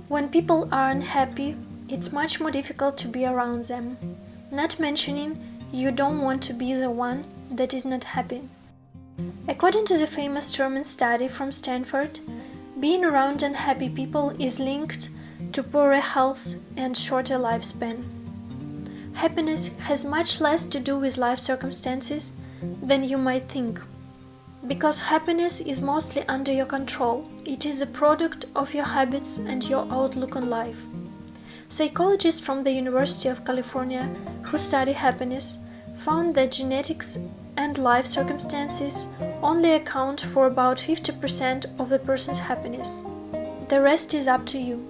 When people are unhappy, it's much more difficult to be around them. Not mentioning you don't want to be the one that is not happy. According to the famous Terman Study from Stanford, being around unhappy people is linked to poorer health and shorter lifespan. Happiness has much less to do with life circumstances than you might think. Because happiness is mostly under your control, it is a product of your habits and your outlook on life. Psychologists from the University of California who study happiness found that genetics and life circumstances only account for about 50% of the person's happiness. The rest is up to you.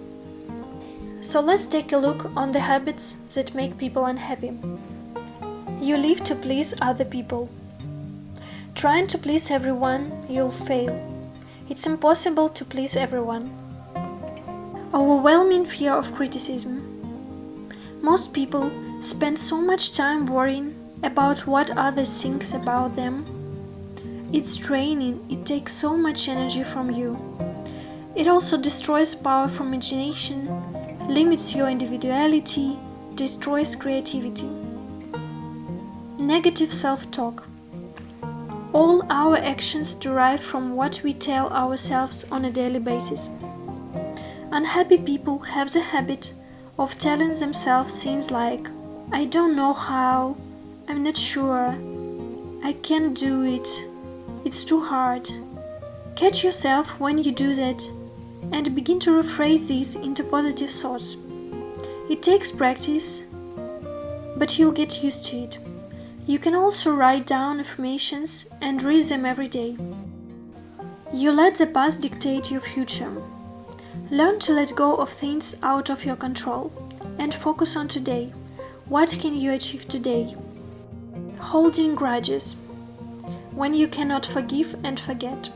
So let's take a look on the habits that make people unhappy. You live to please other people. Trying to please everyone, you'll fail. It's impossible to please everyone. Overwhelming fear of criticism. Most people spend so much time worrying about what others think about them. It's draining, it takes so much energy from you. It also destroys power from imagination, limits your individuality, destroys creativity. Negative self-talk. All our actions derive from what we tell ourselves on a daily basis. Unhappy people have the habit of telling themselves things like, "I don't know how, I'm not sure, I can't do it, it's too hard." Catch yourself when you do that and begin to rephrase these into positive thoughts. It takes practice, but you'll get used to it. You can also write down affirmations and read them every day. You let the past dictate your future. Learn to let go of things out of your control and focus on today. What can you achieve today? Holding grudges. When you cannot forgive and forget.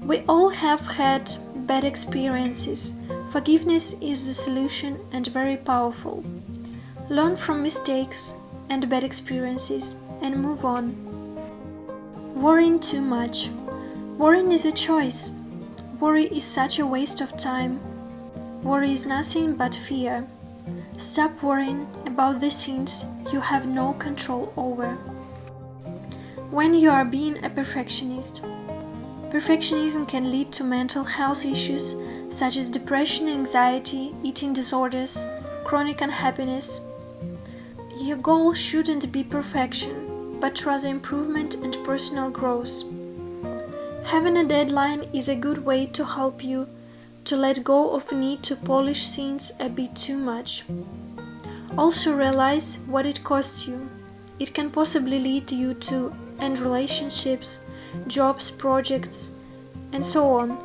We all have had bad experiences. Forgiveness is the solution and very powerful. Learn from mistakes and bad experiences and move on. Worrying too much. Worrying is a choice. Worry is such a waste of time. Worry is nothing but fear. Stop worrying about the things you have no control over. When you are being a perfectionist. Perfectionism can lead to mental health issues such as depression, anxiety, eating disorders, chronic unhappiness. Your goal shouldn't be perfection, but rather improvement and personal growth. Having a deadline is a good way to help you to let go of the need to polish things a bit too much. Also realize what it costs you. It can possibly lead you to end relationships, jobs, projects, and so on,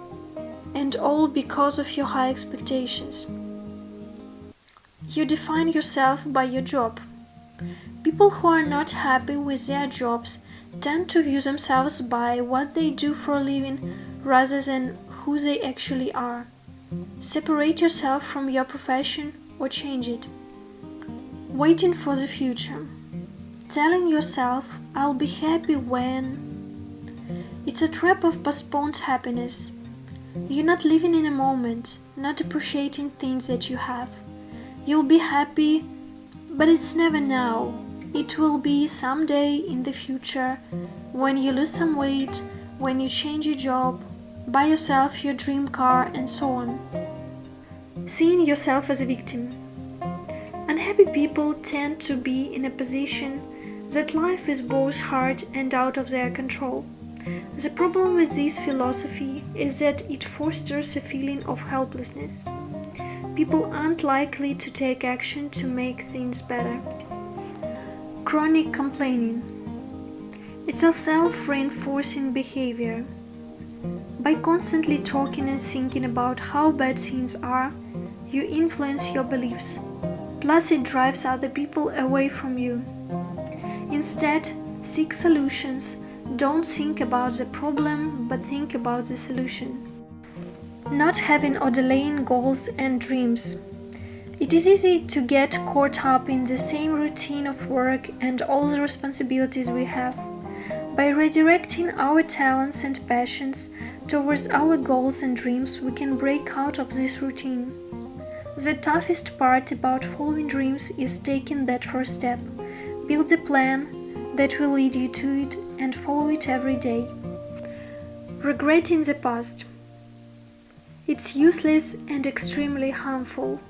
and all because of your high expectations. You define yourself by your job. People who are not happy with their jobs tend to view themselves by what they do for a living rather than who they actually are. Separate yourself from your profession or change it. Waiting for the future. Telling yourself, "I'll be happy when..." It's a trap of postponed happiness. You're not living in a moment, not appreciating things that you have. You'll be happy, but it's never now. It will be someday in the future, when you lose some weight, when you change your job, buy yourself your dream car, and so on. Seeing yourself as a victim. Unhappy people tend to be in a position that life is both hard and out of their control. The problem with this philosophy is that it fosters a feeling of helplessness. People aren't likely to take action to make things better. Chronic complaining. It's a self-reinforcing behavior. By constantly talking and thinking about how bad things are, you influence your beliefs. Plus, it drives other people away from you. Instead, seek solutions. Don't think about the problem, but think about the solution. Not having or delaying goals and dreams. It is easy to get caught up in the same routine of work and all the responsibilities we have. By redirecting our talents and passions towards our goals and dreams, we can break out of this routine. The toughest part about following dreams is taking that first step. Build a plan that will lead you to it and follow it every day. Regretting the past. It's useless and extremely harmful.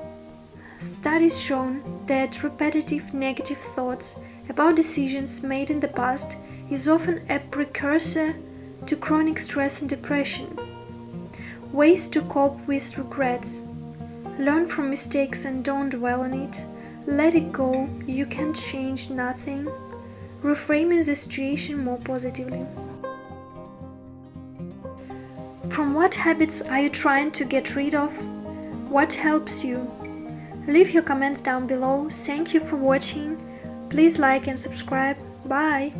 Studies shown that repetitive negative thoughts about decisions made in the past is often a precursor to chronic stress and depression. Ways to cope with regrets. Learn from mistakes and don't dwell on it. Let it go, you can change nothing. Reframing the situation more positively. From what habits are you trying to get rid of? What helps you? Leave your comments down below. Thank you for watching. Please like and subscribe. Bye!